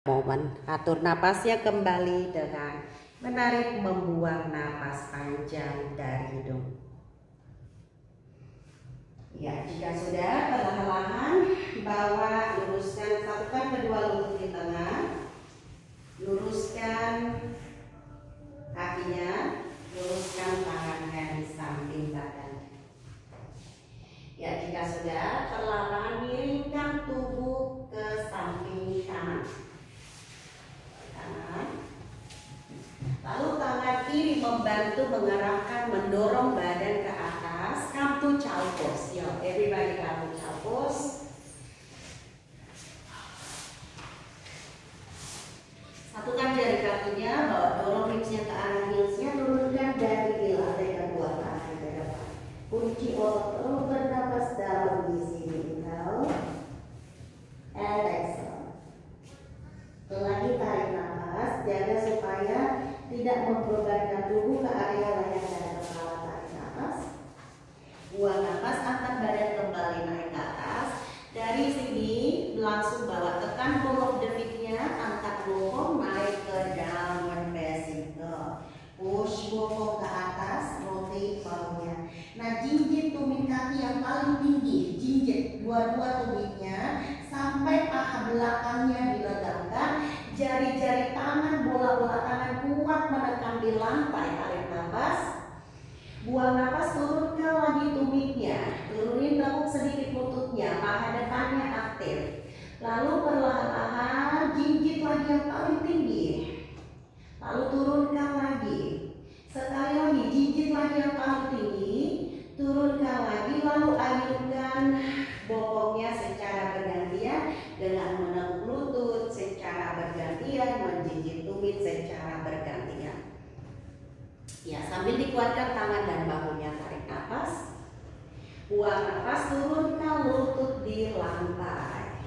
Momen atur napasnya kembali dengan menarik membuang napas panjang dari hidung. Ya, jika sudah, perlahan-lahan bawa, luruskan, satukan kedua lutut di tengah, luruskan kakinya, luruskan tangannya di samping badan. Ya, jika sudah, perlahan miringkan tubuh ke samping kanan. Lalu tangan kiri membantu mengarahkan, mendorong badan ke atas. Come to child pose. Yo, everybody come to child pose. Satukan jari kakinya, bawa dorong hipsnya ke arah heelsnya, turunkan dari heel dari kedua tangan ke depan. Kunci otot, bernapas dalam di sini. Inhale, and exhale. Lagi tarik nafas, jaga supaya tidak membebankan tubuh ke area leher dan kepala. Tarik nafas, buang nafas, angkat badan kembali naik ke atas. Dari sini langsung bawa tekan ball of the feet-nya, angkat bokong naik ke downward facing dog. Push bokong ke atas, rotate bahunya. Nah, jinjit tumit kaki yang paling tinggi, jinjit dua-dua tumitnya sampai paha belakangnya dilegangkan. Jari-jari tangan, bola-bola tangan kuat menekan di lantai. Tarik nafas, buang nafas, turunkan lagi tumitnya, turunin tekuk sedikit lututnya, paha depannya aktif. Lalu perlahan-lahan jinjit lagi yang paling tinggi, lalu turunkan lagi. Sekali lagi jinjit lagi yang paling tinggi, turunkan lagi, lalu ayunkan bokongnya secara bergantian dengan menekuk lutut secara bergantian, menjinjit tumit secara bergantian. Ya, sambil dikuatkan tangan dan bahunya. Tarik nafas, buang nafas, turunkan lutut di lantai.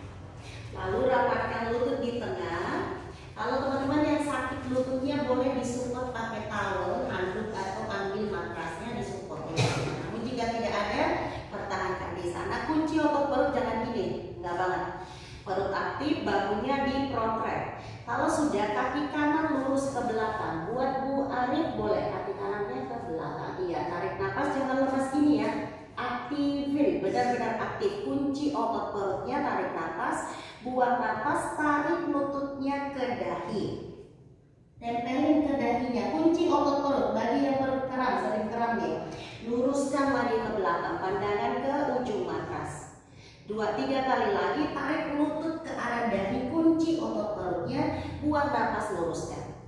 Lalu rapatkan lutut di tengah. Kalau teman-teman yang sakit lututnya boleh disupport pakai towel, handuk atau ambil matrasnya disupport. Namun jika tidak ada, pertahankan di sana. Kunci otot perut jangan gini, enggak banget. Perut aktif, bahunya diprotrek. Kalau sudah, kaki kanan lurus ke belakang. Buat Bu Arif boleh kaki kanannya ke belakang. Iya, tarik nafas, jangan lemas gini ya. Aktifin, benar-benar aktif. Kunci otot perutnya, tarik nafas, buang nafas, tarik lututnya ke dahi. Tempelin ke dahinya. Kunci otot perut, bagi yang perut keram, sering keram nih. Luruskan lagi ke belakang, pandangan ke ujung matras. 2-3 kali lagi, tarik lutut ke arah dahi, kunci otot perutnya, buang nafas, luruskan.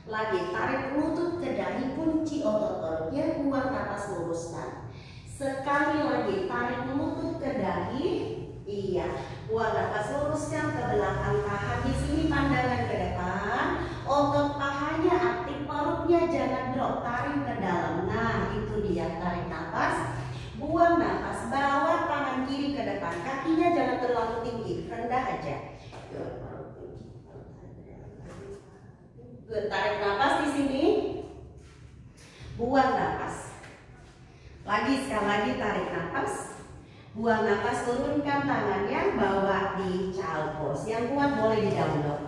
Lagi, tarik lutut ke dahi, kunci otot perutnya, buang nafas, luruskan. Sekali lagi, tarik lutut ke dahi, iya, buang nafas, luruskan ke belakang. Tahan di sini, pandangan ke depan, otot pahanya aktif, perutnya jangan drop, tarik ke dalam. Nah, itu dia, tarik nafas, buang nafas, bawa tangan kiri ke depan, kakinya jangan terlalu tinggi, rendah aja. Tarik nafas di sini, buang nafas. Lagi, sekali lagi tarik nafas, buang nafas, turunkan tangannya, bawa di child pose. Yang kuat boleh di down dog.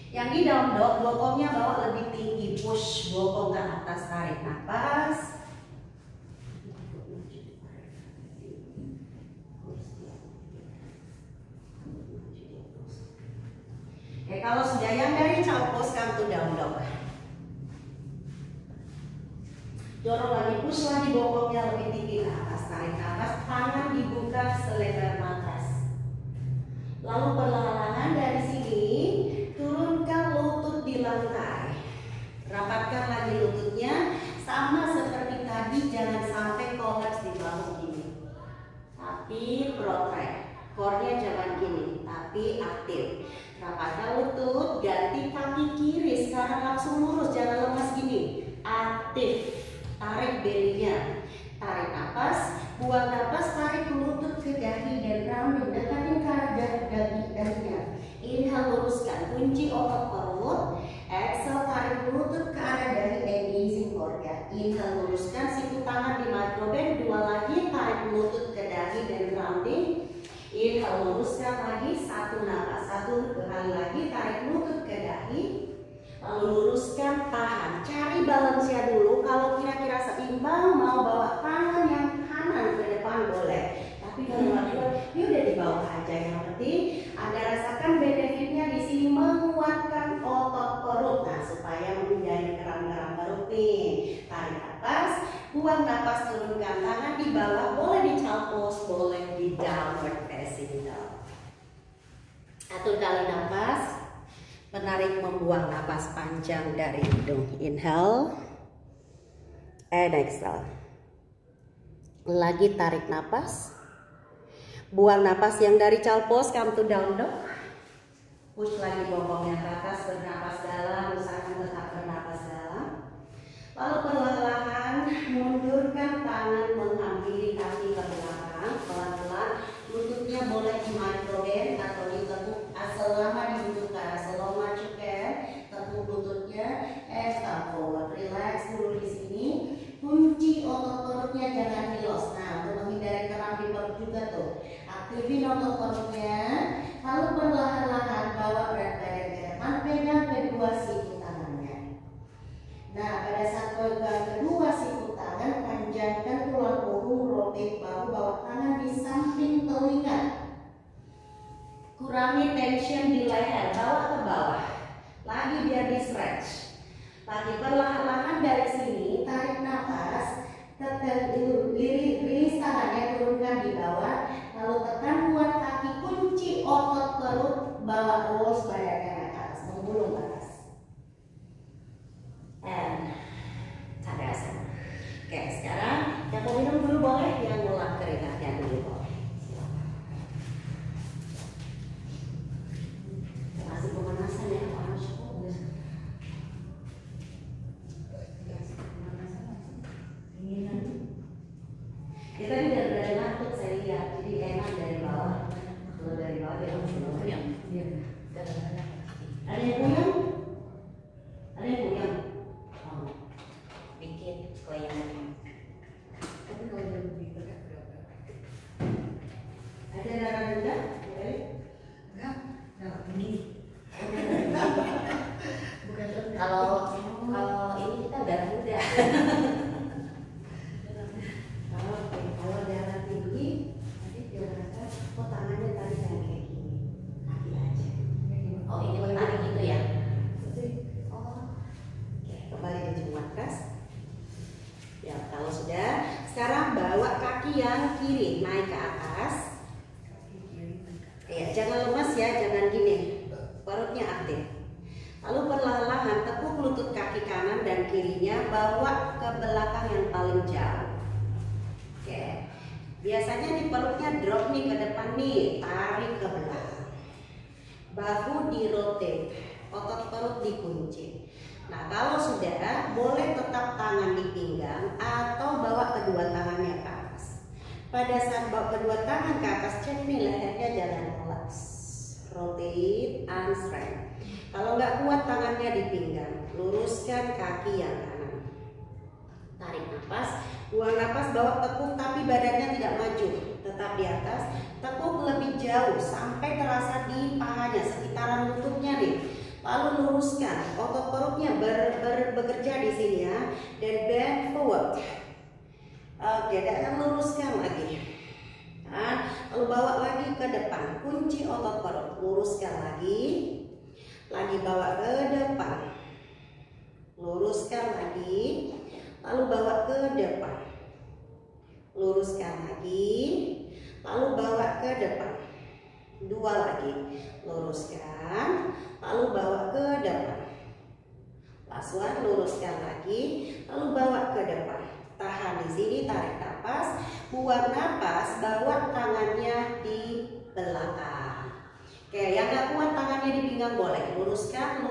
Yang di down dog, bokongnya bawa lebih tinggi, push bokong ke atas, tarik nafas. Oke, kalau sudah yang dari child pose, come to down dog. Dorong lagi, push lagi bokongnya lebih tinggi ke atas, tarik nafas, tangan dibuka selebar matras. Lalu perlahan-lahan dari sini, turunkan lutut di lantai. Rapatkan lagi lututnya, sama seperti tadi, jangan sampai kolaps di bahu gini. Tapi protrek, core-nya jangan gini, tapi aktif. Rapatkan lutut, ganti kaki kiri, sekarang langsung lurus, jangan lemas gini. Aktif, tarik belly-nya, tarik nafas, buang nafas, tarik lutut ke dahi dan rounding, dekatin ke arah dahinya. Inhale, luruskan, kunci otot perut. Exhale, tarik lutut ke arah dahi, engaging organ. Inhale, luruskan, siku tangan di microband. 2 lagi, tarik lutut ke dahi dan rounding. Inhale, luruskan. luruskan lagi, satu napas, satu kali lagi, tarik lutut ke dahi, lalu luruskan, tahan. Cari balance-nya dulu. Kalau kira-kira seimbang, mau bawa tangan yang kanan ke depan boleh. Tapi kalau nggak kuat, ya udah di bawah aja. Yang penting Anda rasakan benefitnya di sini, menguatkan otot perut. Nah, supaya menghindari kram-kram perut nih. Tarik napas, buang napas, turunkan tangan di bawah. Boleh di child pose, boleh di downward facing dog. Atur kali napas. Menarik, membuang napas panjang dari hidung. Inhale and exhale. Lagi tarik napas. Buang napas yang dari child pose, come to down dog. Push lagi bokongnya ke atas, bernapas dalam, usahakan tetap bernapas dalam. Lalu perlahan-lahan mundurkan tangan menghampiri kaki ke belakang. Pelan-pelan, lututnya boleh microbend atau ditekuk selama dibutuhkan. Slow much you can, tekuk lututnya, and come forward. Relax dulu di sini. Kunci otot perutnya jangan hilos. Nah, untuk menghindari kram di perut juga tuh, aktifin otot perutnya. Lalu perlahan-lahan bawa berat badan ke depan, pegang kedua siku tangannya. Nah, pada saat pegang kedua siku tangan, panjangkan tulang punggung, rotate bahu, bawa tangan di samping telinga. Kurangi tension di leher, bawa ke bawah. Lagi biar di stretch. Lagi perlahan-lahan dari sini, tarik nafas, rilis tangannya, turunkan di bawah, lalu tekan kuat kaki, kunci otot perut, bawa rolls badannya ke atas, menggulung ke atas. And tadasana. Oke, sekarang yang mau minum dulu boleh, yang ngulap keringatnya dulu boleh. Masih pemanasan ya, Pak. Kita ini dari ngantuk saya lihat, jadi enak dari bawah. Kalau dari bawah dia langsung puyeng. Ada yang puyeng? Ada yang puyeng? Oh, Bikin kelayang. tapi kalau yang lebih berat berapa? Ada darah rendah? Boleh? Enggak, tinggi. Bukan rendah. Kalau ini kita darah muda. Kalau darah tinggi, nanti dia merasa, oh tangannya tadi kayak gini, kaki aja. Oh, ini menarik gitu ya? Oh, oke, kembali ke jemput kas. Ya, kalau sudah, sekarang bawa kaki yang kiri naik ke atas. Ya, jangan lemas ya, jangan gini, perutnya aktif. Lalu perlahan-lahan tekuk lutut kaki kanan dan kirinya, bawa ke belakang yang paling jauh. Oke, biasanya di perutnya drop nih ke depan nih, tarik ke belakang. Bahu di rotate, otot perut dikunci. Nah, kalau sudah, boleh tetap tangan di pinggang atau bawa kedua tangannya ke atas. Pada saat bawa kedua tangan ke atas, cek nih lehernya jangan relax. Rotate and strength. Kalau nggak kuat tangannya di pinggang, luruskan kaki yang kanan. Tarik nafas, buang nafas, bawa tekuk tapi badannya tidak maju, tetap di atas. Tekuk lebih jauh sampai terasa di pahanya, sekitaran lututnya nih. Lalu luruskan, otot perutnya bekerja di sini ya, dan bend forward. Oke, dan luruskan lagi. Nah, lalu bawa lagi ke depan, kunci otot perut, luruskan lagi bawa ke depan, luruskan lagi, lalu bawa ke depan, luruskan lagi, lalu bawa ke depan, dua lagi, luruskan, lalu bawa ke depan, last one, luruskan lagi, lalu bawa ke depan. Tahan di sini, tarik napas, buang napas, bawa tangannya di belakang. Oke, yang gak kuat tangannya di pinggang boleh, luruskan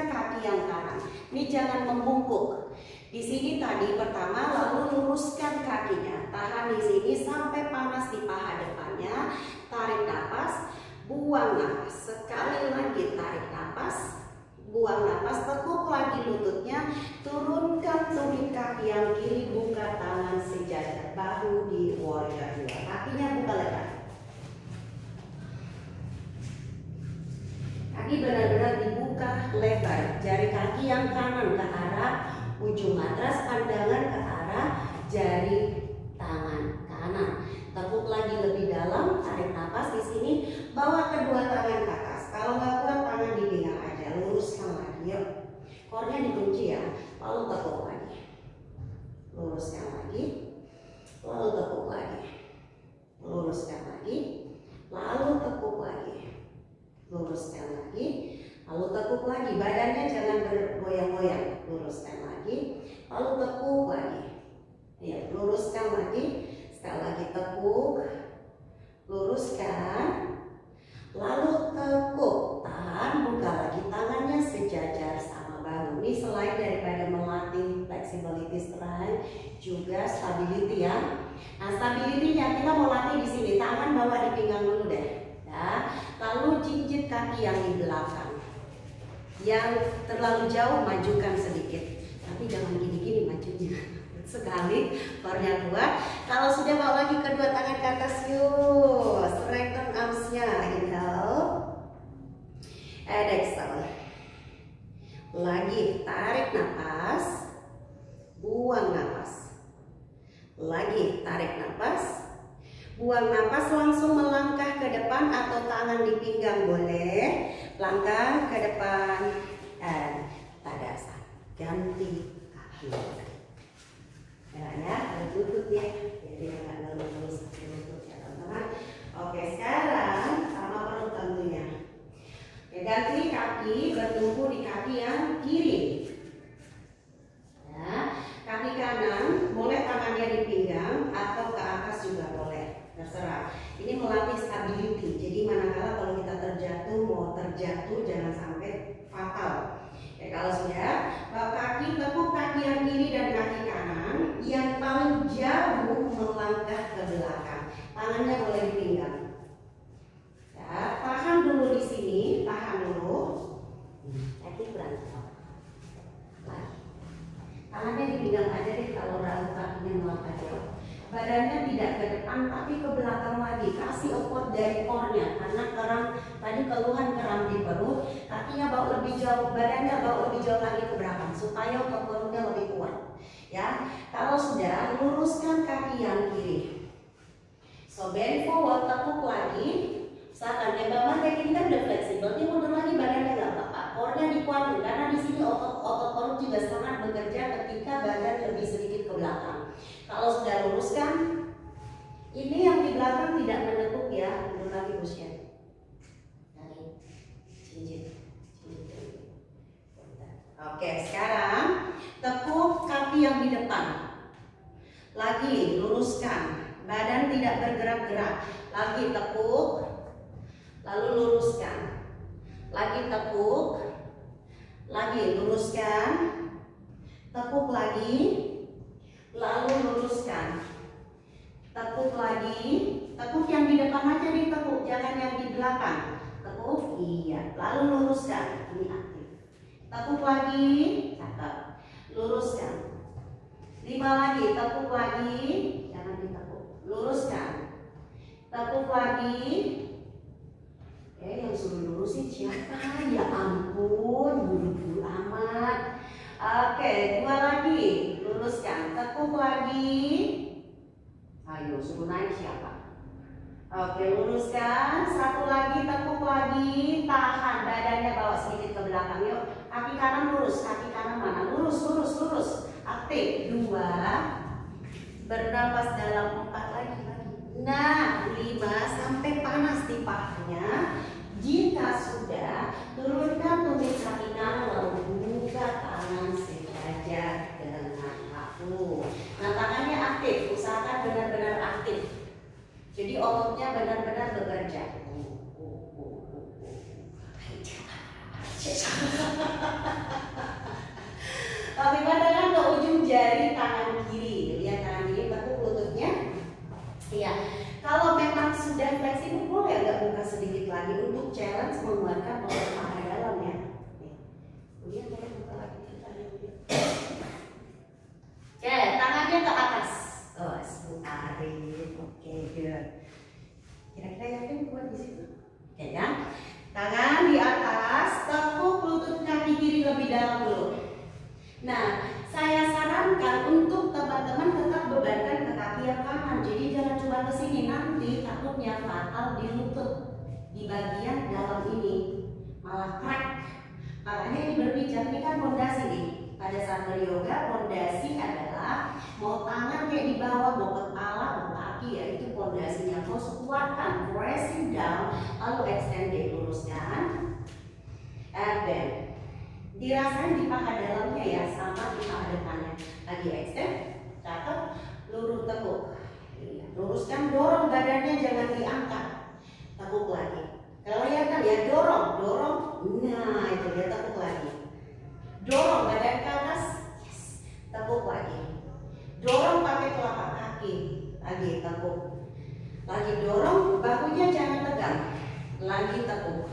kaki yang kanan. Ini jangan membungkuk. Di sini tadi pertama, lalu luruskan kakinya. Tahan di sini sampai panas di paha depannya. Tarik napas, buang napas. Sekali lagi tarik napas, buang napas, tekuk lagi lututnya, turunkan tumit kaki yang kiri, buka tangan sejajar, bahu di warrior 2, kakinya buka lebar. Kaki benar-benar dibuka lebar. Jari kaki yang kanan ke arah ujung matras, pandangan ke arah jari tangan kanan. Tekuk lagi lebih dalam, tarik nafas di sini, bawa kedua tangan ke atas. Kalau nggak kuat tangan di pinggang aja, luruskan lagi. Yuk, core-nya dikunci ya. Lalu tekuk lagi, luruskan lagi, lalu tekuk lagi, luruskan lagi, lalu tekuk lagi, luruskan lagi, lalu tekuk lagi. Badannya jangan bergoyang-goyang, luruskan lagi, lalu tekuk lagi. Ya, luruskan lagi, sekali lagi tekuk, luruskan, lalu tekuk, tahan, buka lagi tangannya sejajar sama bahu. Ini selain daripada melatih flexibility strength, juga stability ya. Nah, stability-nya kita mau latih di sini, tangan bawa di pinggang dulu deh, ya. Lalu jinjit kaki yang di belakang, yang terlalu jauh majukan sedikit, tapi jangan gini-gini majunya. Sekali, core-nya kuat. Kalau sudah bawa lagi kedua tangan ke atas, yuk straighten arms-nya. Inhale and exhale. Lagi tarik nafas, buang nafas. Lagi tarik nafas, buang nafas. Langsung melangkah ke depan atau tangan di pinggang boleh. Langkah ke depan dan tadasana. Ganti kaki. Ya, harus lutut ya, jadi nggak lurus lutut ya teman-teman. Oke, sekarang sama perut tentunya. Oke, ganti kaki, bertumpu di kaki yang kiri. Ya, kaki kanan boleh tangannya di pinggang atau ke atas juga boleh, terserah. Ini melatih stability. Jadi manakala kalau kita terjatuh, mau terjatuh jangan sampai fatal. Ya, kalau sudah, bawa kaki, tekuk kaki yang kiri dan kaki kanan yang paling jauh melangkah ke belakang. Tangannya boleh di pinggang. Ya, tahan dulu di sini, tahan dulu. Kaki berantak. Lagi. Tangannya di pinggang aja deh kalau ragu kakinya melangkah jauh. Badannya tidak ke depan tapi ke belakang lagi. Kasih otot dari core-nya karena keram tadi keluhan keram di perut. Kakinya bawa lebih jauh, badannya bawa lebih jauh lagi ke belakang supaya otot perutnya lebih kuat. Ya, kalau sudah luruskan kaki yang kiri. So bend forward, tekuk lagi. Misalkan tembakan kayak gini kan udah fleksibel, dia mundur lagi badannya nggak apa-apa. Core-nya dikuatin karena di sini otot perut juga sangat bekerja ketika badan lebih sedikit ke belakang. Kalau sudah luruskan, ini yang di belakang tidak menekuk ya, mundur lagi bosnya. Dari cincin. Oke, sekarang tekuk kaki yang di depan. Lagi luruskan, badan tidak bergerak-gerak. Lagi tekuk, lalu luruskan. Lagi tekuk, lagi luruskan. Tekuk lagi, lalu luruskan. Tekuk lagi, tekuk yang di depan aja ditekuk, jangan yang di belakang. Tekuk, iya, lalu luruskan. Ini aktif. Tekuk lagi, cakep. Luruskan. 5 lagi, tekuk lagi, jangan ditekuk. Luruskan. Tekuk lagi. Yang suruh lurusin siapa? Ya ampun, buru-buru amat. Oke, 2 lagi, luruskan. Tekuk lagi. Ayo, suruh naik siapa? Oke, luruskan. 1 lagi, tekuk lagi. Tahan, badannya bawa sedikit ke belakang. Yuk, kaki kanan lurus. Kaki kanan mana? Lurus, lurus, lurus. Aktif. 2. Bernapas dalam 4 lagi. Nah, 5 sampai panas di pahanya. Jika sudah, turunkan tumit kaki kanan lalu buka tangan sejajar dengan paku. Nah, tangannya aktif, usahakan benar-benar aktif. Jadi ototnya benar-benar bekerja. Oke, tangan ke ujung jari tangan kiri. Lihat tangan kiri, tekuk lututnya. Iya. Kalau memang sudah fleksibel, boleh agak buka sedikit lagi untuk challenge mengeluarkan otot paha dalam ya. Kemudian boleh buka lagi Oke, tangannya ke atas. Oh, Arif. Oke, good. Kira-kira yakin kuat di situ? Oke ya. Tangan di atas. Nah, saya sarankan untuk teman-teman tetap bebankan ke kaki yang kanan. Jadi jangan coba ke sini, nanti takutnya fatal di lutut, di bagian dalam ini malah crack. Makanya ini berbicara, ini kan fondasi nih. Pada saat beryoga, fondasi adalah mau tangan kayak di bawah, mau kepala, mau kaki, ya itu fondasinya. Terus kuatkan, pressing down, lalu extend, luruskan, and then dirasain di paha dalamnya ya, sama di paha depannya. Lagi extend, cakep, lurus tekuk. Luruskan, dorong badannya, jangan diangkat. Tekuk lagi. Kelihatan ya, dorong. Nah, itu dia, tekuk lagi. Dorong badan ke atas, yes. Tekuk lagi. Dorong pakai telapak kaki, lagi tekuk. Lagi dorong, bahunya jangan tegang. Lagi tekuk.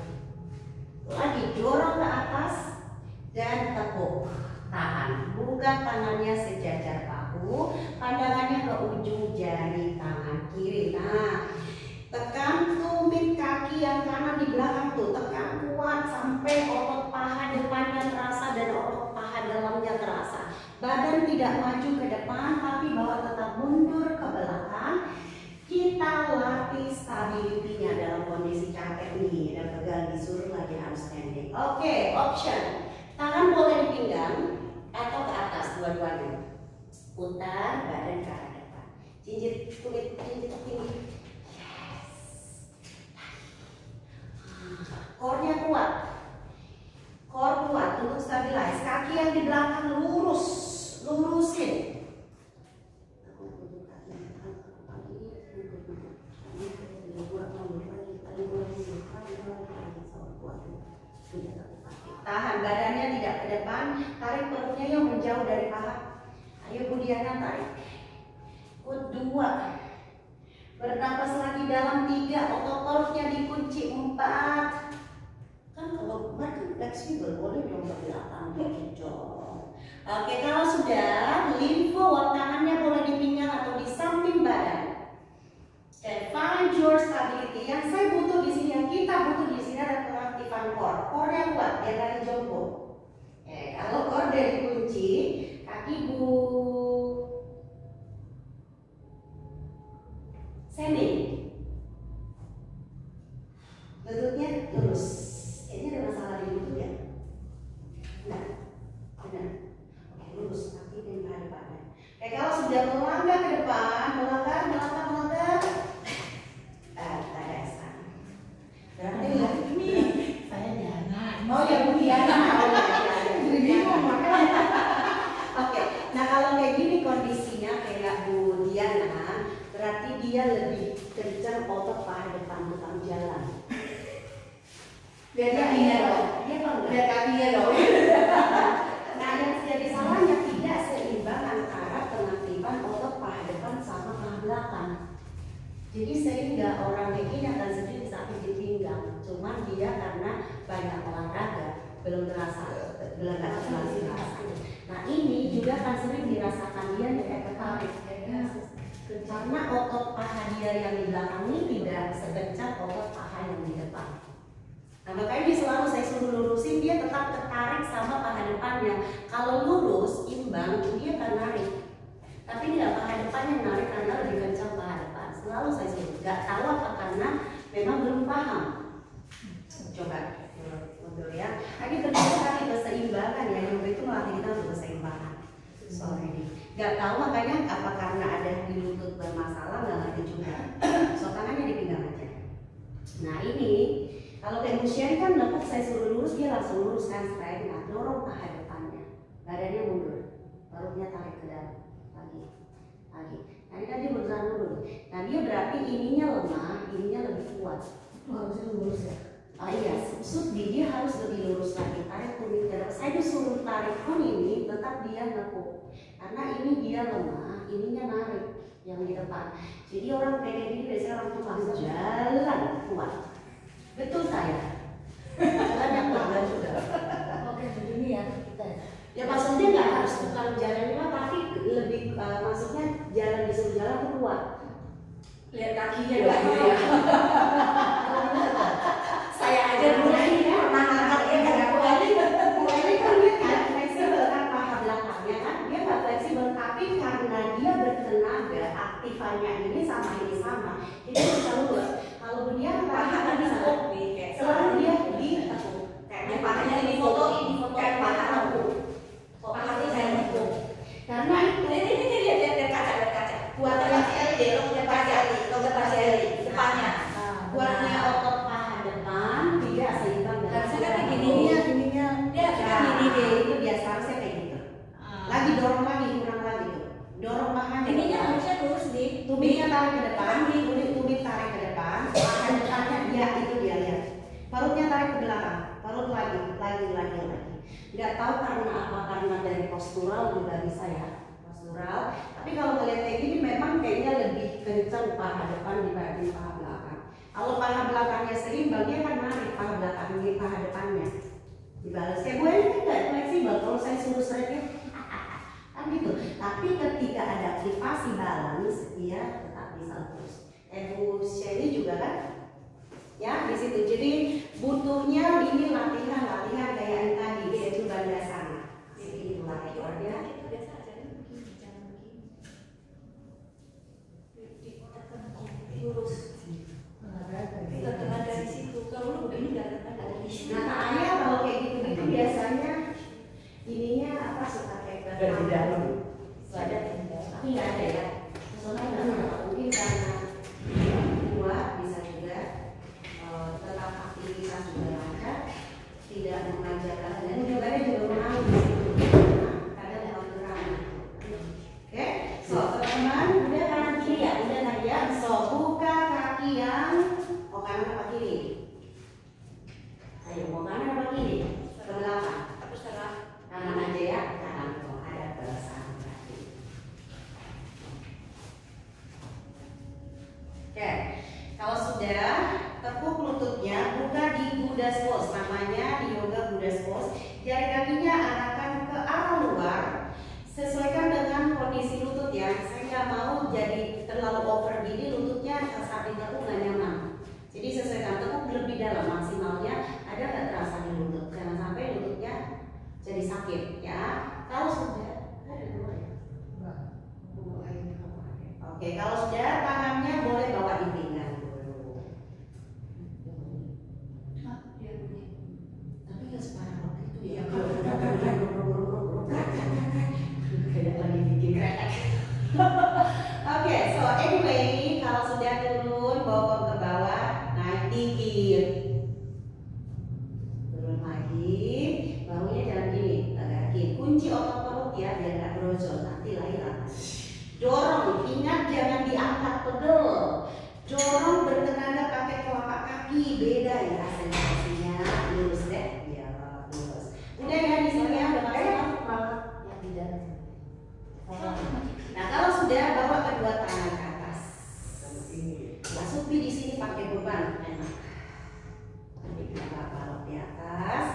Lagi dorong ke atas dan tekuk. Tahan. Buka tangannya sejajar bahu, pandangannya ke ujung jari tangan kiri. Nah, tekan tumit kaki yang kanan di belakang tuh, tekan kuat sampai otot paha depannya terasa dan otot paha dalamnya terasa. Badan tidak maju ke depan, tapi bawa tetap mundur ke belakang. Kita latih stability-nya dalam kondisi capek nih, dan pegang disuruh lagi harus standing. Oke, option. Tangan boleh di pinggang atau ke atas dua-duanya. Putar badan ke arah depan. Jinjit kulit, jinjit tinggi. Core-nya kuat. Core kuat untuk stabilize. Kaki yang di belakang lurus, lurusin. Tahan badannya tidak ke depan, tarik perutnya yang menjauh dari paha. Ayo Budiana tarik. Kut 2. Bernapas lagi dalam 3, otot perutnya dikunci 4. Kan kalau kan fleksibel, boleh dong ke belakang dicocok. Oke, kalau sudah, limfo tangannya boleh di pinggang atau di samping badan. Okay, find your stability. Yang saya butuh di sini, yang kita butuh di sini adalah pengaktifan core. Core yang kuat, biar dari jongkok. Kalau core dari kunci, kaki standing. Lututnya lurus. Ini ada masalah di lutut ya? Benar. Oke, lurus. Kaki dan paha depannya. Oke, kalau sudah melangkah ke depan, melangkah. Berarti ini saya Diana. Oh ya, Bu Diana. Oke, nah kalau kayak gini kondisinya kayak Bu Diana, berarti dia lebih kencang otot paha depan tukang jalan. Lihat kakinya dong. Dia apa enggak? Lihat kakinya dong. Nah, yang jadi salahnya tidak seimbang antara pengaktifan otot paha depan sama paha belakang. Jadi sehingga orang kayak gini akan sendiri sakit di pinggang. Cuman dia karena banyak olahraga belum terasa, belum terasa. Nah ini juga kan sering dirasakan dia kayak ketarik. Karena otot paha dia yang di belakang ini tidak sekencang otot paha yang di depan. Nah makanya dia selalu saya suruh lurusin, dia tetap tertarik sama paha depannya. Kalau lurus, imbang, dia akan narik. Tapi tidak paha depan yang narik karena lebih kencang paha depan. Selalu saya suruh, nggak tahu apa karena memang belum paham. Coba mundur ya. Ini penting sekali keseimbangan ya. Yoga itu melatih kita untuk keseimbangan. Sorry nih. Nggak tahu makanya apa karena ada di lutut bermasalah, nggak ngerti juga. So tangannya di pinggang aja. Nah ini kalau emosi kan nepuk saya suruh lurus, dia langsung lurus kan straight. Nah dorong paha depannya, badannya mundur, perutnya tarik ke dalam lagi. Nah ini kan dia berusaha mundur. Nah dia berarti ininya lemah, ininya lebih kuat. Harusnya lurus ya. Oh iya, dia harus lebih lurus lagi. Tarik kuning ke depan. Saya disuruh tarik pun ini tetap dia nepuk. Karena ini dia lemah, ininya narik yang di depan. Jadi orang kayak gini biasanya orang tukang jalan kuat. Betul saya. Banyak banget juga. Oke, begini ya kita. Ya maksudnya nggak harus tukang jalan juga, tapi lebih maksudnya jalan disuruh jalan tuh kuat. Lihat kakinya ya. Saya aja mulai ya pernah angkat ya, Bu Eli kan dia kan fleksibel kan paha belakang. anak-anak dari postural juga bisa ya, postural. Tapi kalau melihat kayak gini memang kayaknya lebih kencang paha depan dibanding paha belakang. Kalau paha belakangnya seimbang, dia akan menarik paha belakangnya, paha depannya dibalas. Kayak gue ini kan nggak fleksibel, kalau saya suruh stretching kan gitu. Tapi ketika ada aktivasi balance, dia tetap bisa lurus. Bu Shelly juga kan, ya di situ. Jadi butuhnya ini latihan kayak yang tadi, yaitu bandasana. Jadi itu ekornya. Kita biasa ajarin begini, jangan begini. Lurus. Tengah dari situ. Kalau lu begini nggak dari situ. Nah, makanya kalau kayak gitu biasanya ininya apa suka kayak dari dalam. Ada, tapi nggak ada ya. Soalnya nggak ada. Mungkin karena kuat bisa juga, tetap aktivitas juga lancar, tidak memanjakan dan juga menangis di situ. Kadang kalau geram. Oke, so teman-teman udah kanan kiri ya, udah tadi ya. So buka kaki yang kanan apa kiri? Ayo mau kanan apa kiri? Ke belakang. Aku salah. Kanan aja ya, kanan. Ada belasan kaki. Oke, kalau sudah tekuk lututnya, buka di Buddha's Pose. Namanya di yoga Buddha's Pose. Jari kakinya arahkan ke arah luar. Sesuaikan dengan kondisi lutut ya. Saya nggak mau jadi terlalu over gini, lututnya saat ditekuk nggak nyaman. Jadi sesuaikan, tekuk lebih dalam, maksimalnya ada nggak terasa di lutut. Jangan sampai lututnya jadi sakit ya. Kalau sudah ada dua ya. Oke, kalau sudah tangannya boleh bawa di pinggang dulu. Tapi nggak separah waktu itu ya. Kayak lagi bikin kereta. Oke, so anyway, kalau sudah turun bawa ke bawah, naik dikit. Turun lagi, bahunya jangan gini, tegakin. Kunci otot perut ya, biar nggak brojol, nanti lahir. Dorong, ingat jangan diangkat pegel. Dorong bertenaga pakai telapak kaki, beda ya sensasinya. Lurus deh, ya lurus. Udah ya di sini ya, udah masalah yang di dalam. Nah kalau sudah bawa kedua tangan ke atas. Masuki di sini pakai beban, enak. Nanti kita balok di atas,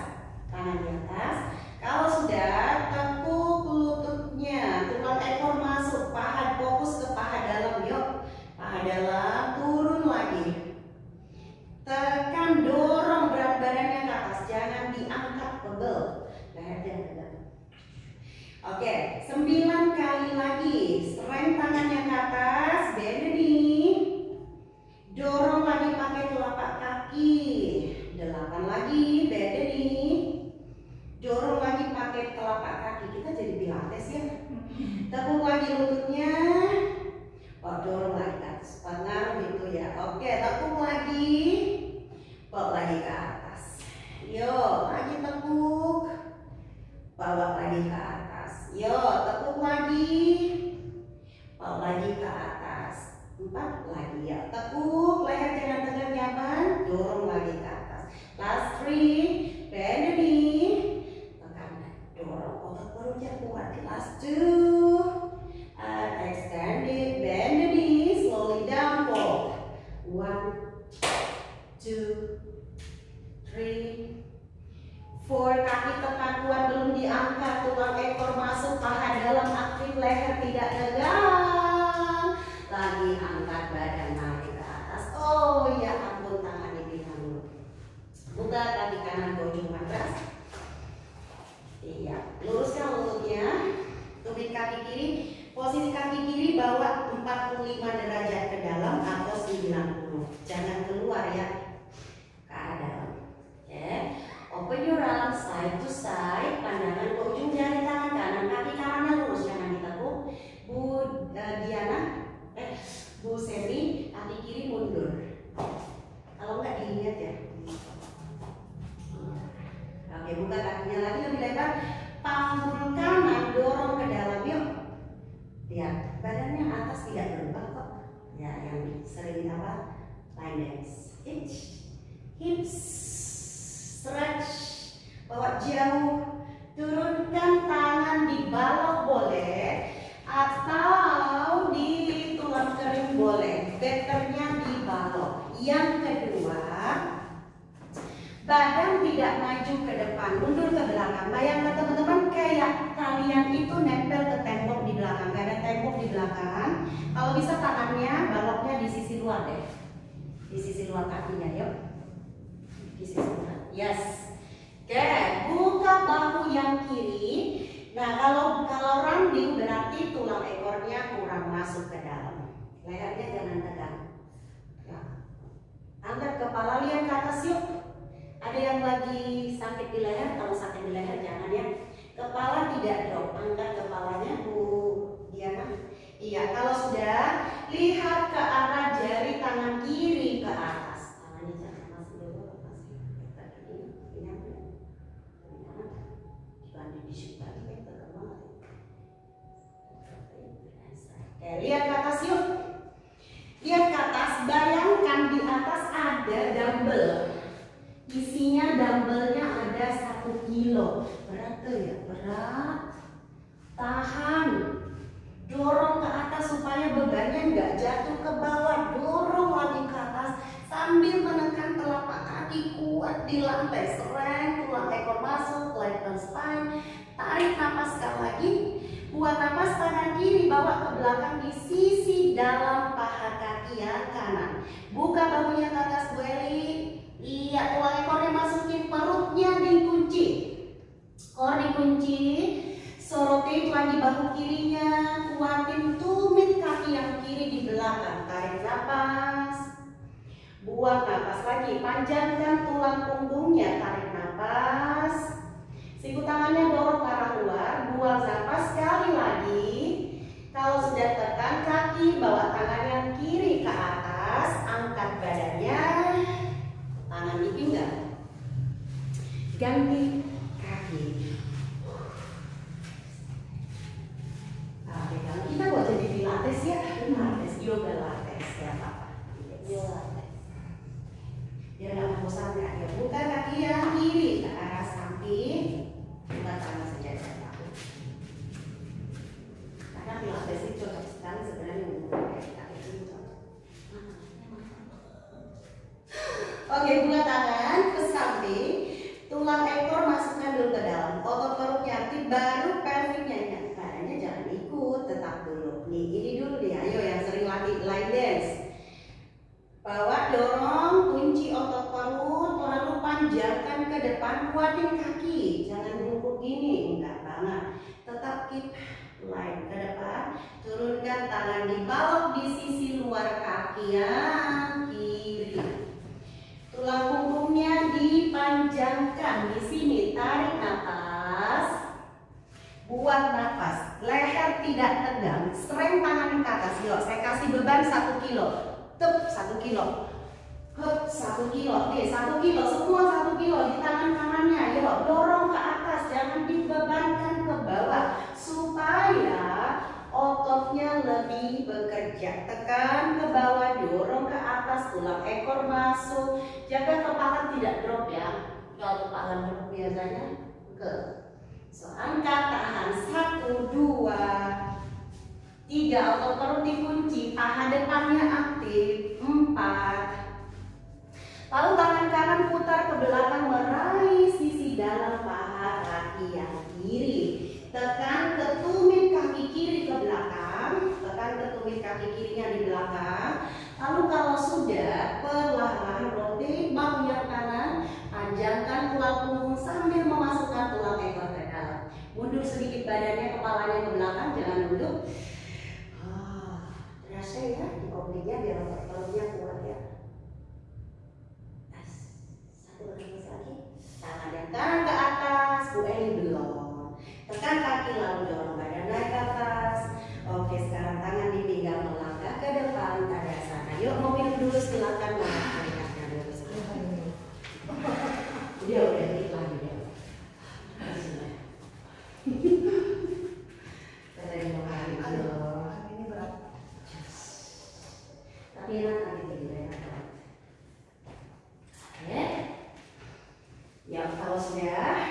tangan di atas. Kalau sudah tekuk lututnya, tulang ekor masuk, paha fokus ke paha dalam, yuk. Paha dalam, turun lagi. Tekan, dorong berat badannya ke atas, jangan diangkat pegel. Lehernya tegak. Oke, 9 kali lagi. Strength tangannya ke atas, bend the knee. Dorong lagi pakai telapak kaki. 8 lagi, bend the knee. Dorong lagi pakai telapak kaki. Kita jadi pilates ya. Tekuk lagi lututnya. Dorong lagi ke atas. Pengaruh itu ya. Oke, tekuk lagi. Bawa lagi ke atas. Yo, lagi tekuk. Bawa lagi ke atas. Yo, tekuk lagi. Bawa lagi ke atas. 4 lagi ya. Tekuk, leher jangan tegak nyaman. Dorong lagi ke atas. Last 3, bend the knee. Tekan, dorong otot perutnya kuat. Last 2, extend it, bend the knee, slowly down, fold. 1, 2, 3, 4. Kaki tekan kuat, belum diangkat, tulang ekor masuk, paha dalam aktif, leher tidak tegang. Lagi angkat badan naik ke atas. Oh ya ampun, tangan di pinggang dulu. Buka kaki kanan ke ujung matras. Iya, luruskan lututnya. Tumit kaki kiri. Posisi kaki kiri bawa 45 derajat ke dalam atau 90. Jangan keluar ya. Ke arah dalam. Oke. Open your arms side to side. Pandangan ke ujung jari tangan kanan. Kaki kanannya lurus, jangan ditekuk. Bu Seri, kaki kiri mundur. Kalau nggak dilihat ya. Oke, buka kakinya lagi lebih lebar. Panggul kanan dorong ke dalam, yuk. Lihat, badannya atas tidak berubah kok. Ya, yang sering apa? Line dance. Hips, stretch, bawa jauh. Turunkan tangan Badan tidak maju ke depan, mundur ke belakang. Bayangkan teman-teman, kayak kalian itu nempel ke tembok di belakang. Gak ada tembok di belakang. Kalau bisa tangannya, baloknya di sisi luar deh. Di sisi luar kakinya, yuk. Di sisi luar. Yes. Oke, buka bahu yang kiri. Nah, kalau running berarti tulang ekornya kurang masuk ke dalam. Lehernya jangan tegang. Ya. Angkat kepala, lihat ke atas yuk. Ada yang lagi sakit di leher, kalau sakit di leher jangan ya. Kepala tidak drop, angkat kepalanya Bu Diana. Iya, kalau sudah lihat ke arah jari tangan kiri ke atas. Tangannya jangan masuk dulu, Oke, lihat ke atas yuk. Lihat ke atas, bayangkan di atas ada dumbbell. Isinya dumbbellnya ada 1 kilo. Berat tuh ya, berat. Tahan. Dorong ke atas supaya bebannya nggak jatuh ke bawah. Dorong lagi ke atas sambil menekan telapak kaki kuat di lantai. Sereng, tulang ekor masuk, lengthen spine. Tarik napas sekali lagi. Buat napas tangan kiri bawa ke belakang di sisi dalam paha kaki yang kanan. Buka bahunya ke atas, Bu Eli. Lihat tulang ekornya masukin, perutnya dikunci. Kor dikunci. Sorotin lagi bahu kirinya. Kuatin tumit kaki yang kiri di belakang. Tarik napas. Buang napas lagi. Panjangkan tulang punggungnya. Tarik napas. Siku tangannya dorong ke arah luar. Buang napas sekali lagi. Kalau sudah tekan kaki, bawa tangan yang kiri ke atas. Angkat badannya. Tangan di pinggang. Ganti kaki. Oke, kalau kita buat jadi pilates ya, pilates, yoga lates ya Papa. Yoga lates. Biar nggak bosan ya. Buka kaki yang kiri ke arah samping. Buka tangan saja Papa. Karena pilates itu cocok sekali sebenarnya untuk pilates ini cocok. Oke, buka tangan ke samping. Tulang ekor masukkan dulu ke dalam. Otot perutnya aktif, baru pelviknya ingat. Badannya jangan ikut, tetap dulu. Nih, ini dulu nih. Ayo yang sering latih line dance. Bawa, dorong, kunci otot perut, lalu panjangkan ke depan, kuatin kaki. Jangan bungkuk gini, enggak banget. Tetap keep line ke depan. Turunkan tangan di balok di sisi luar kaki yang kiri. Tulang punggungnya dipanjangkan di sini. Tarik napas. Buang napas. Leher tidak tegang. Strength tangan ke atas. Yuk, saya kasih beban 1 kilo. Tep 1 kilo. Hup 1 kilo. Oke, 1 kilo. Semua 1 kilo di tangan kanannya. Yuk, dorong ke atas. Jangan dibebankan ke bawah. Supaya ototnya lebih bekerja. Tekan ke bawah, dorong ke atas, tulang ekor masuk. Jaga kepala tidak drop ya. Kalau kepala drop biasanya ke. So, angkat, tahan. 1, 2, 3. Otot perut dikunci. Paha depannya aktif. 4. Lalu tangan kanan putar ke belakang meraih sisi dalam paha kaki yang kiri. Tekan ke tumit kaki kiri ke belakang. Tekan ke tumit kaki kirinya di belakang. Lalu kalau sudah, perlahan-lahan rotate bahu yang kanan. Panjangkan tulang punggung sambil memasukkan tulang ekor ke dalam. Mundur sedikit badannya, kepalanya ke belakang, jangan duduk. Terasa ya di obliknya biar otot perutnya kuat ya. Satu lagi. Tangan yang kanan ke atas, Bu Eli belum. Tekan kaki lalu dorong badan naik ke atas. Oke, sekarang tangan di pinggang melangkah ke depan Tadasana. Yuk mobil dulu silakan melangkahnya dulu. Dia udah dikit lagi ya. Ini berat. Tapi nanti dulu ya. Oke. Ya kalau sudah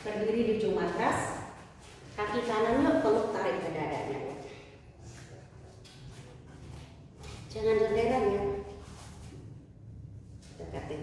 berdiri di ujung matras. Kaki kanannya peluk tarik ke dadanya. Jangan derderan ya. Dekatin.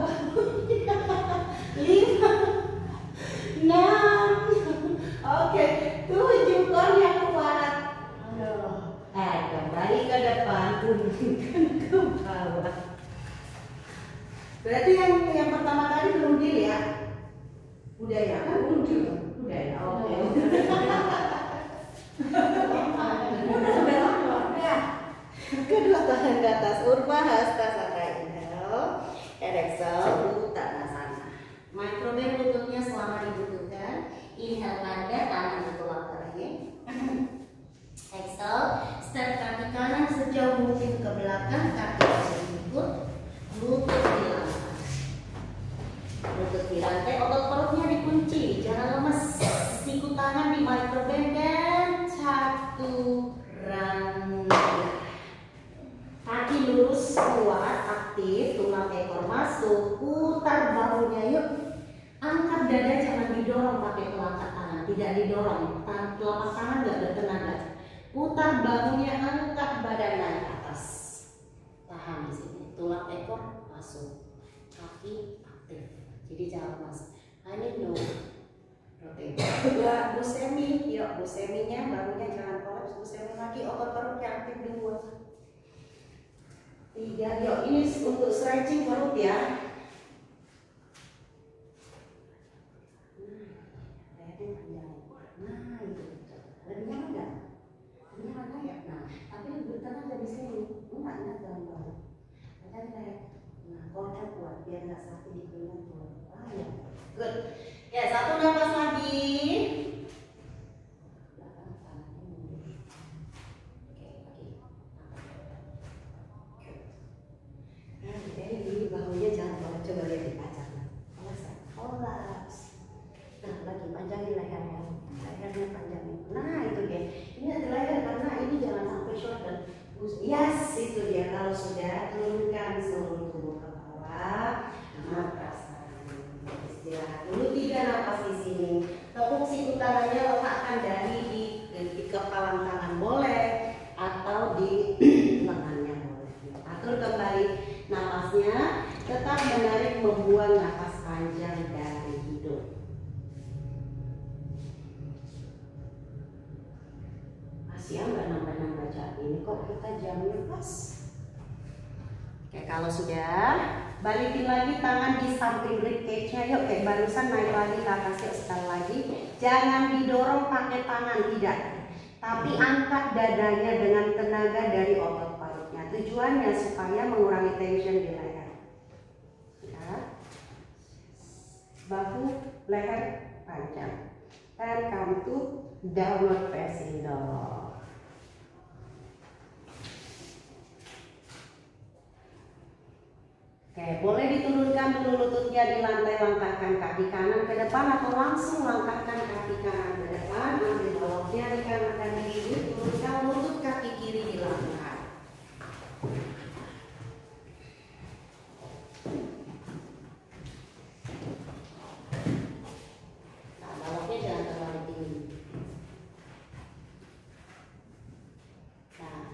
5, 6, oke, 7 kon yang kuat. Kembali ke depan, punggungkan ke bawah. Berarti yang pertama kali belum deal ya? Udah ya kan? Udah ya, oke. Udah sampai lama ya. Kedua tangan ke atas, Urva Hasta Saka Inhale, Exhale, Uttanasana. Microbank lututnya selama dibutuhkan. Inhale tanda tangan ke belakang. Exhale, step kaki kanan sejauh mungkin ke belakang, kaki ikut, lutut di lantai. Lutut di lantai, otot perutnya dikunci, jangan lemes. Siku tangan di microbank dan chaturanga. Kaki lurus kuat, aktif, tulang ekor masuk, putar bahunya yuk. Angkat dada, jangan didorong pakai telapak tangan, tidak didorong. Telapak tangan nggak bertenaga. Putar bahunya, angkat badan naik ke atas. Tahan di sini. Tulang ekor masuk, kaki aktif. Jadi jangan lemas. Hanya no. Rotate. Dua, busemi. Yuk, buseminya, bahunya jangan kolaps. Busemi lagi, otot perutnya aktif dulu. 3, yuk ini untuk stretching perut ya. Nah itu lebih nyaman nggak? Lebih nyaman ya. Nah tapi lebih tenang dari sini. Enggak dalam bawah. Nah kornya kuat biar nggak sakit di pinggang tuh. Ya, good. Ya, satu nafas lagi. Belakang tangannya mundur. Oke, lagi. kalau sudah, turunkan seluruh tubuh ke bawah. Nafas istirahat dulu 3 nafas di sini. Tepuk siku tangannya, letakkan dahi di kepala tangan boleh atau di lengannya boleh. Atur kembali nafasnya, tetap menarik membuang nafas panjang dari hidung. Masih nggak nambah-nambah jam ini kok kita jamnya pas. Oke, kalau sudah, balikin lagi tangan di samping rib cage-nya. Yuk, kayak barusan naik lagi ke atas. Yuk, sekali lagi. Jangan didorong pakai tangan, tidak. Tapi angkat dadanya dengan tenaga dari otot perutnya. Tujuannya supaya mengurangi tension di leher. Ya. Bahu, leher panjang. And come to downward facing dog. Oke, boleh diturunkan dulu lututnya di lantai, langkahkan kaki kanan ke depan atau langsung langkahkan kaki kanan ke depan, ambil baloknya di kanan dan di kiri, turunkan lutut kaki kiri di lantai. Nah, baloknya jangan terlalu tinggi. Nah,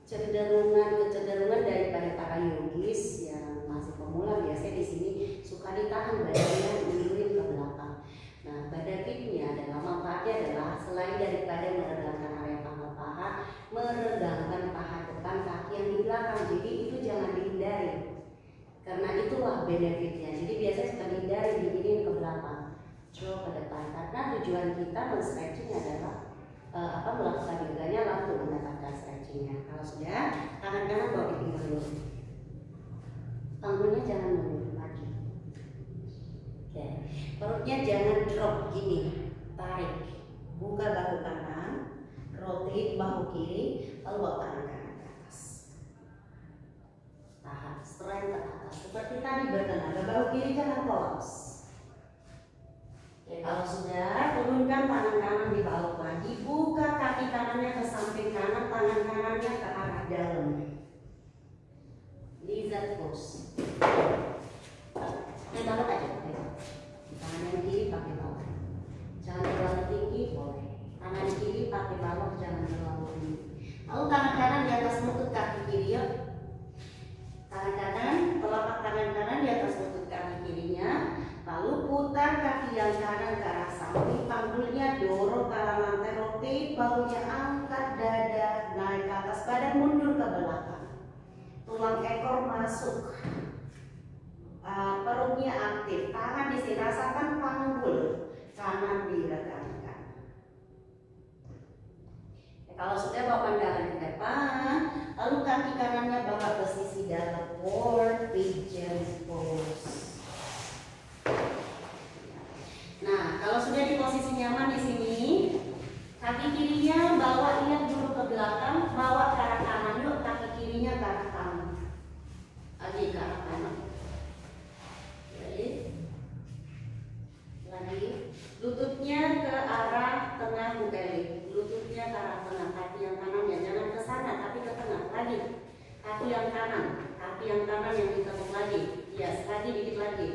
kecenderungan daripada para yogis yang masih pemula biasanya di sini suka ditahan badannya mundurin ke belakang. Nah, badan fitnya adalah manfaatnya adalah selain daripada meregangkan area pangkal paha, meregangkan paha depan kaki yang di belakang. Jadi itu jangan dihindari. Karena itulah benefitnya. Jadi biasanya suka dihindari, diginiin ke belakang, draw ke depan. Karena tujuan kita men-stretching adalah melakukan yoganya lalu mendapatkan stretchingnya. Kalau sudah, tangan kanan bawa di pinggul dulu. Panggulnya jangan mundur lagi. Oke, perutnya jangan drop gini, tarik, buka bahu kanan, rotate bahu kiri, lalu bawa tangan kanan ke atas. Tahan, strength ke atas. Seperti tadi bertenaga, bahu kiri jangan kolaps. Oke, kalau sudah, turunkan tangan kanan di bawah lagi, buka kaki kanannya ke samping kanan, tangan kanannya ke arah dalam. Lizard pose. Balok aja, tangan yang kiri pakai balok. Jangan terlalu tinggi, boleh. Tangan kiri pakai balok, jangan terlalu tinggi. Lalu tangan kanan di atas lutut kaki kiri, yuk. Tangan kanan, telapak tangan kanan di atas lutut kaki kirinya. Lalu putar kaki yang kanan ke arah samping, panggulnya dorong ke arah lantai, rotate, bahunya angkat, dada naik ke atas, badan mundur ke belakang. Tulang ekor masuk, perutnya aktif, tangan di sini, rasakan panggul kanan diregangkan. Kalau sudah bawa pandangan ke depan, lalu kaki kanannya bawa ke sisi dalam, forward pigeon pose. Nah, kalau sudah di posisi nyaman di sini, kaki kirinya bawa lihat dulu ke belakang, bawa ke arah kanan, yuk kaki kirinya ke arah kanan. Lagi ke arah kanan. Lagi. Lututnya ke arah tengah Bu Eli. Lututnya ke arah tengah, kaki yang kanan ya, jangan ke sana tapi ke tengah. Lagi. Kaki yang kanan yang ditekuk lagi. Yes, lagi dikit lagi.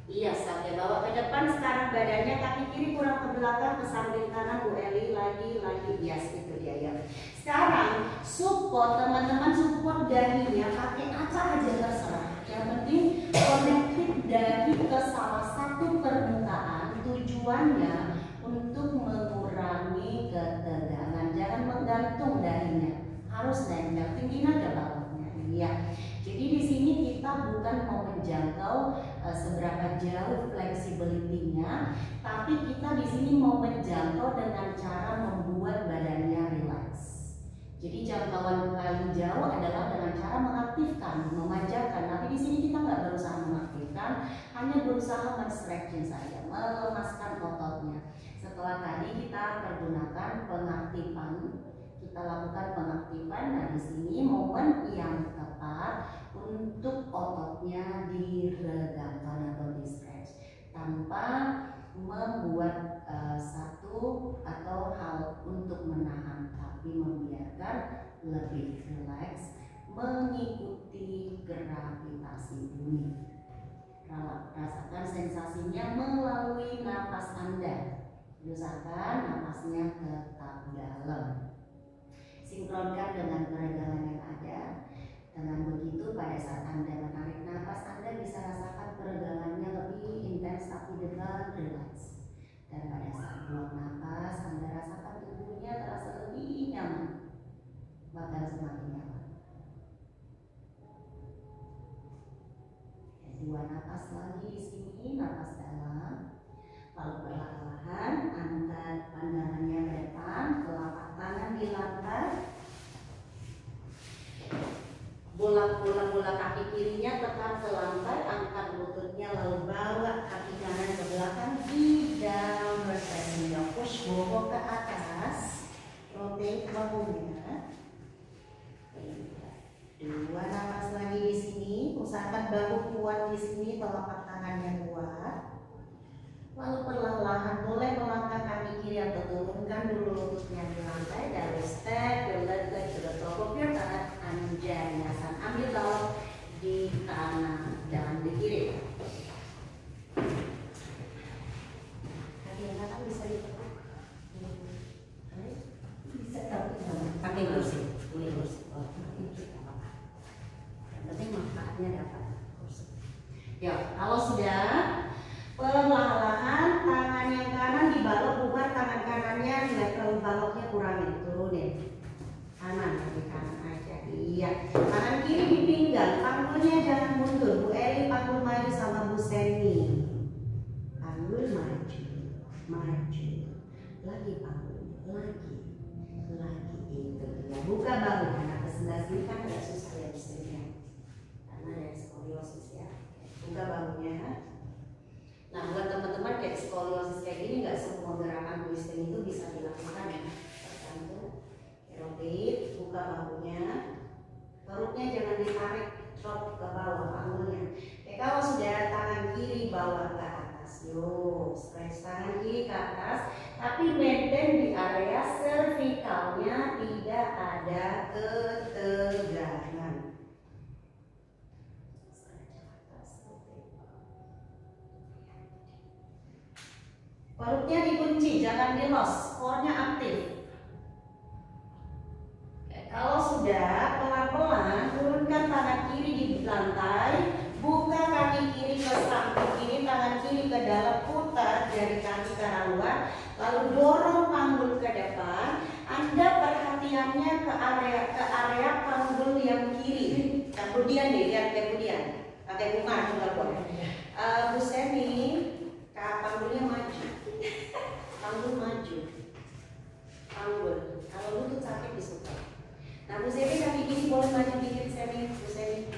Iya, sampai bawa ke depan. Sekarang badannya kaki kiri kurang ke belakang, ke samping kanan Bu Eli, lagi. Yes, itu dia ya. Sekarang support, teman-teman support dahinya pakai apa aja terserah. Yang penting connected dahi ke salah satu permukaan. Tujuannya untuk mengurangi ketegangan. Jangan menggantung dahinya, harus nempel, tinggiin aja baloknya. Iya. Jadi di sini kita bukan mau menjangkau seberapa jauh flexibility-nya, tapi kita di sini mau menjangkau dengan cara membuat badannya relax. Jadi jangkauan paling jauh adalah dengan cara mengaktifkan, memanjakan. Tapi di sini kita nggak berusaha mengaktifkan, hanya berusaha men-stretching saja, melemaskan ototnya. Setelah tadi kita pergunakan pengaktifan, kita lakukan pengaktifan. Nah di sini momen yang tepat untuk ototnya diregangkan atau di stretch tanpa membuat satu atau hal untuk menahan, tapi membiarkan lebih relax, mengikuti gravitasi bumi. Rasakan sensasinya melalui napas Anda. Usahakan napasnya tetap dalam. Sinkronkan dengan peregangan yang ada. Dengan begitu pada saat Anda menarik napas, Anda bisa rasakan peregangannya lebih intens tapi dengan rileks. Dan pada saat buang napas, Anda rasakan tubuhnya terasa lebih nyaman, bahkan semakin nyaman. Dua napas lagi di sini, napas dalam, lalu perlahan-lahan angkat pandangannya ke depan, telapak tangan di lantai, bola kaki kirinya tekan ke lantai, angkat lututnya lalu bawa kaki kanan ke belakang di downward facing dog, push bobo ke atas, rotate bahunya. Dua napas lagi di sini, usahakan bahu kuat di sini, telapak tangannya kuat. Lalu perlahan-lahan boleh melangkah kaki kiri atau turunkan dulu lututnya di lantai. Dari step your left leg to the top of your mat, Anjaneyasana. Ambil bawah di kanan dan di kiri. Kaki yang kanan bisa ditekuk. Bisa tapi pakai kursi. Penting manfaatnya dapat. Ya, kalau sudah perlahan-lahan tangan yang kanan dibalok, bubar tangan kanannya, level baloknya kurangin, turunin. Kanan, kaki kanan aja. Iya. Tangan kiri di pinggang, panggulnya jangan mundur. Bu Eli panggul maju sama Bu Seni. Panggul maju, maju. Lagi panggul, lagi itu. Ya, buka bahu. Karena ke sebelah sini kan agak susah ya Bu Seni ya. Karena ada skoliosis ya. Buka bahunya. Nah, buat teman-teman kayak skoliosis kayak gini, nggak semua gerakan twisting itu bisa dilakukan ya. Tergantung. Rotate, buka bahunya, perutnya jangan ditarik, drop ke bawah panggulnya. Kalau sudah tangan kiri bawa ke atas, yuk stretch tangan kiri ke atas, tapi maintain di area cervicalnya tidak ada ketegangan. Perutnya dikunci, jangan di-loss, core-nya aktif. Kalau sudah, pelan-pelan turunkan tangan kiri di lantai, buka kaki kiri ke samping kiri, tangan kiri ke dalam, putar jari kaki ke arah luar, lalu dorong panggul ke depan. Anda perhatiannya ke area panggul yang kiri. Kemudian nih, lihat kemudian, pakai bunga juga boleh. Bu Seni, panggulnya maju. Panggul maju, panggul. Kalau lutut sakit disupport. Nah, Bu Seni kaki kiri boleh maju dikit, Seni, Bu Seni,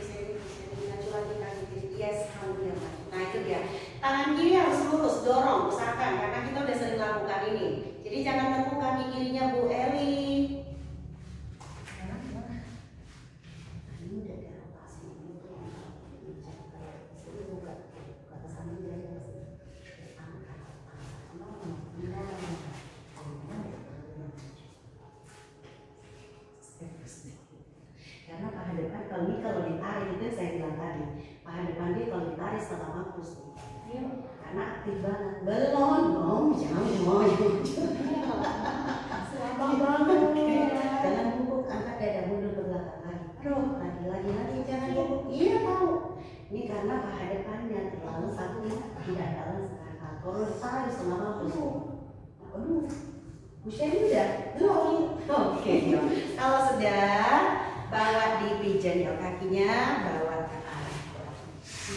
maju lagi kaki kiri. Yes, panggulnya maju. Nah itu dia. Tangan kiri harus lurus, dorong, usahakan karena kita udah sering lakukan ini. Jadi jangan tekuk kaki kirinya Bu Eli. Ini udah dirotasi dulu tuh. Sini buka ke samping dari sini. Karena paha depan kalau ditarik itu saya bilang tadi, paha depan dia kalau ditarik setengah mampus nih. Karena aktif banget. Belum, jangan jangan bungkuk, angkat dada mundur ke belakang lagi. Aduh, lagi jangan bungkuk. Iya tahu. Ini karena paha depannya terlalu aktif, tidak dalam sekarang. Kalau ditarik setengah mampus. Aduh, usianya udah belum. Oke, kalau sudah bawa di pigeon ya kakinya, bawa ke arah.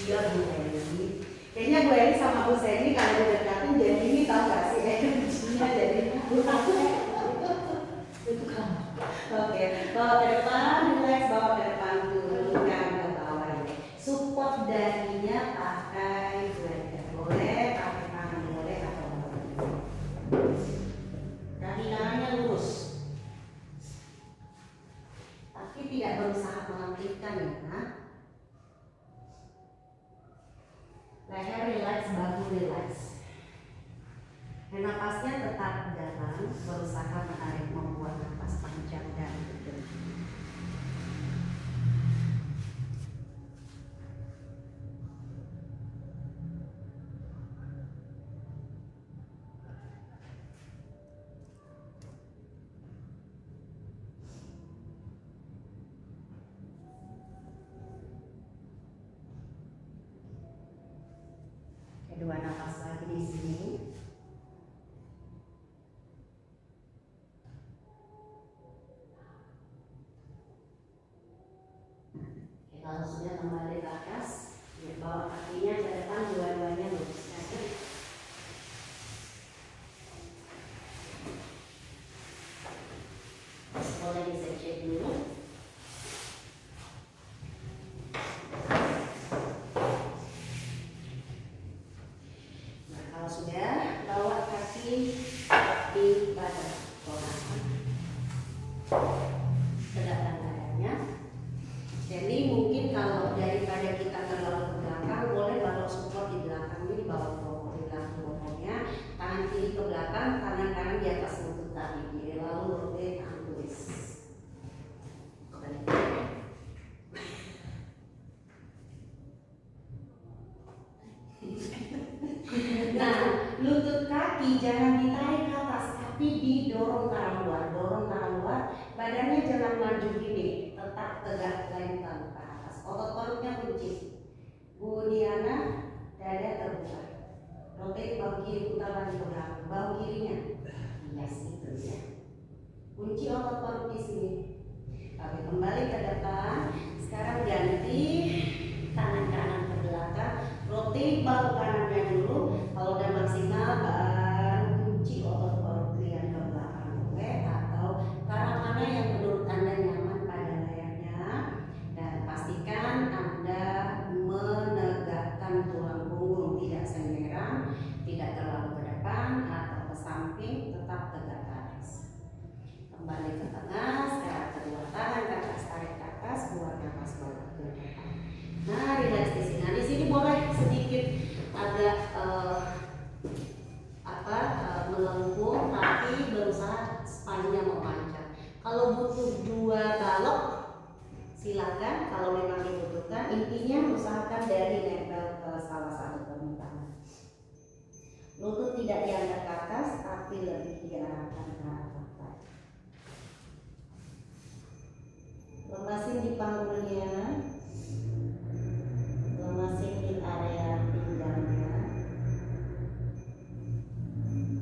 Iya Bu Eli. Kayaknya Bu Eli sama Bu Seni kalau didekatin jadi ini tahu gak sih energinya jadi itu kamu. Oke, bawa ke depan, relax, bawa ke depan, turunkan ke bawah. Support dahinya pakai blender boleh, pakai tangan boleh atau boleh. Dahi kanannya lurus. Tapi tidak berusaha mengaktifkan ya. Leher relax, bahu relax. Dan napasnya tetap dalam, berusaha menarik membuat napas panjang dan di sini. Oke, kalau sudah kembali ke atas, bawa kakinya ke depan, dua-duanya lurus kaki. Boleh dicek dulu. Nah, kalau sudah, bawa kaki di badan, tegakkan badannya. Jadi mungkin kalau daripada kita terlalu ke belakang, boleh bawa support di belakang ini, bawa bokong di belakang bokongnya, tangan kiri ke belakang, tangan kanan di atas lutut tadi, lalu rotate and twist. Nah, lutut kaki jangan ditarik ke atas, tapi didorong ke arah luar, dorong ke arah luar. Badannya jangan maju gini, tetap tegak lempang ke atas. Otot perutnya kunci. Bu Diana, dada terbuka. Rotate bahu kiri, putar lagi ke belakang. Bahu kirinya, yes itu ya. Kunci otot perut di sini. Oke, kembali ke depan. Sekarang ganti tangan kanan ke belakang. Rotate bahu kanannya dulu. Kalau udah maksimal, kunci otot perut kalian ke belakang, oke? Atau ke arah mana yang menurut Anda nyaman pada layarnya. Dan pastikan Anda menegakkan tulang punggung, tidak senderan, tidak terlalu ke depan atau ke samping, tetap tegak ke atas. Kembali ke tengah, sekarang kedua tangan ke atas, tarik ke atas, buang nafas bawah ke depan. Nah, relax di sini. Nah, di sini boleh sedikit agak melengkung, tapi berusaha spine-nya memanjang. Kalau butuh 2 balok, silakan. Kalau memang dibutuhkan, intinya usahakan dari nempel ke salah satu permukaan. Lutut tidak diangkat ke atas, tapi lebih diarahkan ke arah pantat. Lemasin di panggulnya, lemasin di area pinggangnya,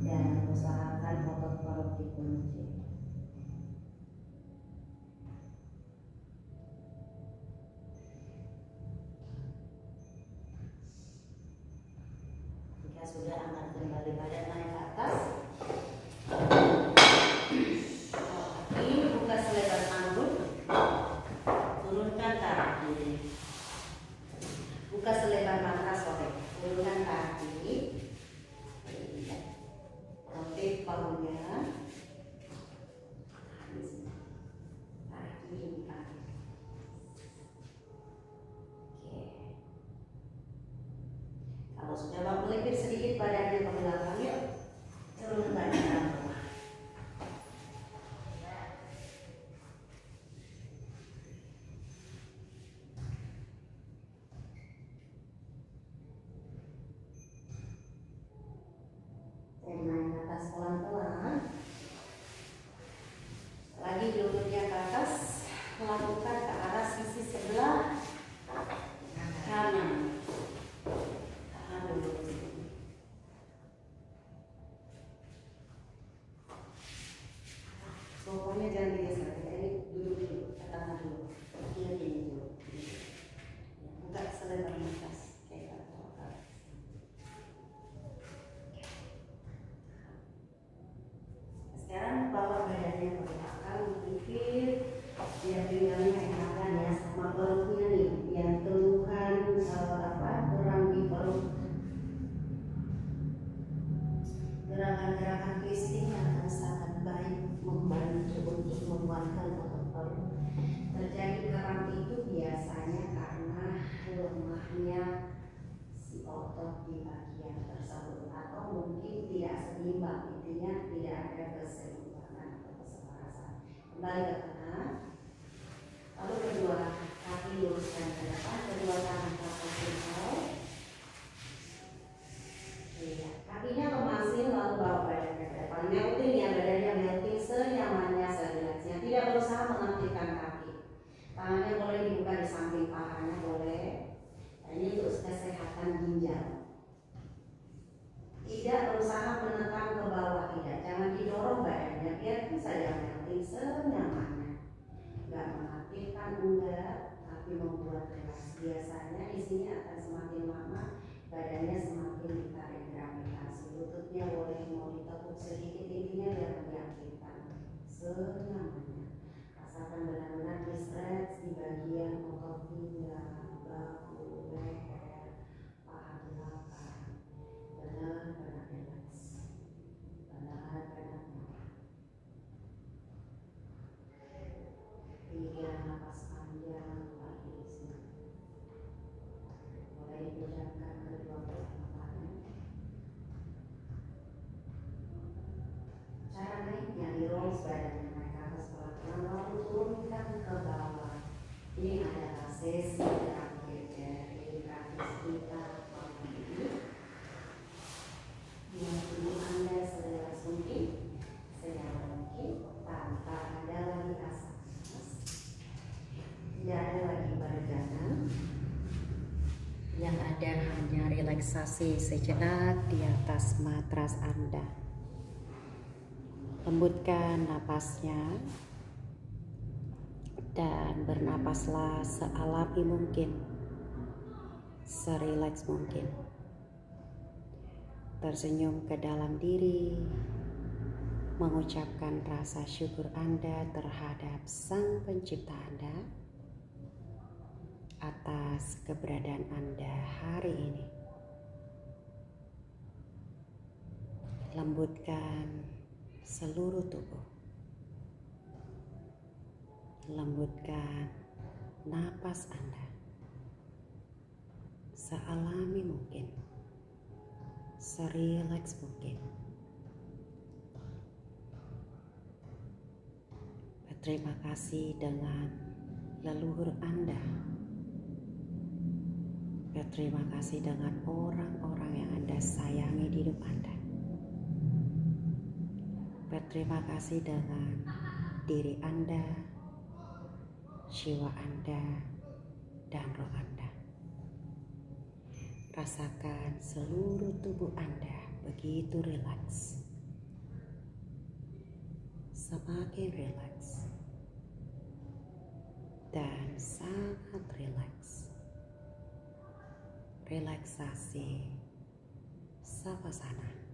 dan usahakan otot perut dikunci. Jika sudah, angkat kembali badan naik ke atas. Kaki buka selebar panggul, turunkan kaki. Buka selebar mata, turunkan kaki. Rotate bahunya. Tarik kiri kaki. Oke. Kalau sudah mau melipir sedikit badannya ke belakang, yuk turun badan ke bawah. Dan naik ke atas pelan-pelan. Lagi lututnya ke atas, lakukan ke arah sisi sebelah kanan. Tahan dulu. Pokoknya jangan digeser, ini duduk dulu, tahan dulu. Kakinya gini dulu. Buka selebar nafas. Sekarang bawa badannya ke belakang, melipir, biar pinggangnya enakan ya, sama perutnya nih, yang keluhan kurang di perut. Gerakan-gerakan twisting akan sangat baik membantu untuk menguatkan otot perut. Terjadi kram itu biasanya karena lemahnya si otot di bagian tersebut, atau mungkin tidak seimbang, intinya tidak ada keseimbangan atau keselarasan. Kembali ke tengah, lalu kedua kaki luruskan ke depan, kedua tangan ke atas. Iya, kakinya lemasin, lalu bawa badannya ke depan. Melting ya, badannya melting senyamannya, serilaksnya. Tidak berusaha mengaktifkan kaki. Tangannya boleh dibuka di samping pahanya, boleh. Dan ini untuk kesehatan ginjal. merasakan enggak, tapi membuat relax. Biasanya di sini akan semakin lama badannya semakin ditarik gravitasi. Lututnya boleh mau ditekuk sedikit, intinya biar meyakinkan senyamannya. Rasakan benar-benar di stretch di bagian otot pinggang, bahu, leher, paha belakang. Benar-benar relax, benar-benar nyaman. 3 napas panjang lagi di sini. Mulai dipejamkan kedua belah tangan. Cara naiknya di rolls badannya naik ke atas pelan-pelan lalu turunkan ke bawah. Ini adalah sesi terakhir dari praktis kita malam ini. Yang ibu Anda sedalam mungkin, senyaman mungkin, tanpa ada lagi rasa panas, tidak ada lagi peregangan, yang ada hanya relaksasi sejenak di atas matras Anda. Lembutkan napasnya dan bernapaslah sealami mungkin, serileks mungkin. Tersenyum ke dalam diri, mengucapkan rasa syukur Anda terhadap Sang Pencipta Anda atas keberadaan Anda hari ini. Lembutkan seluruh tubuh. Lembutkan napas Anda sealami mungkin, serileks mungkin. Berterima kasih dengan leluhur Anda. Berterima kasih dengan orang-orang yang Anda sayangi di hidup Anda. Berterima kasih dengan diri Anda, jiwa Anda, dan roh Anda. Rasakan seluruh tubuh Anda begitu rileks, semakin rileks, dan sangat rileks. Relaksasi savasana.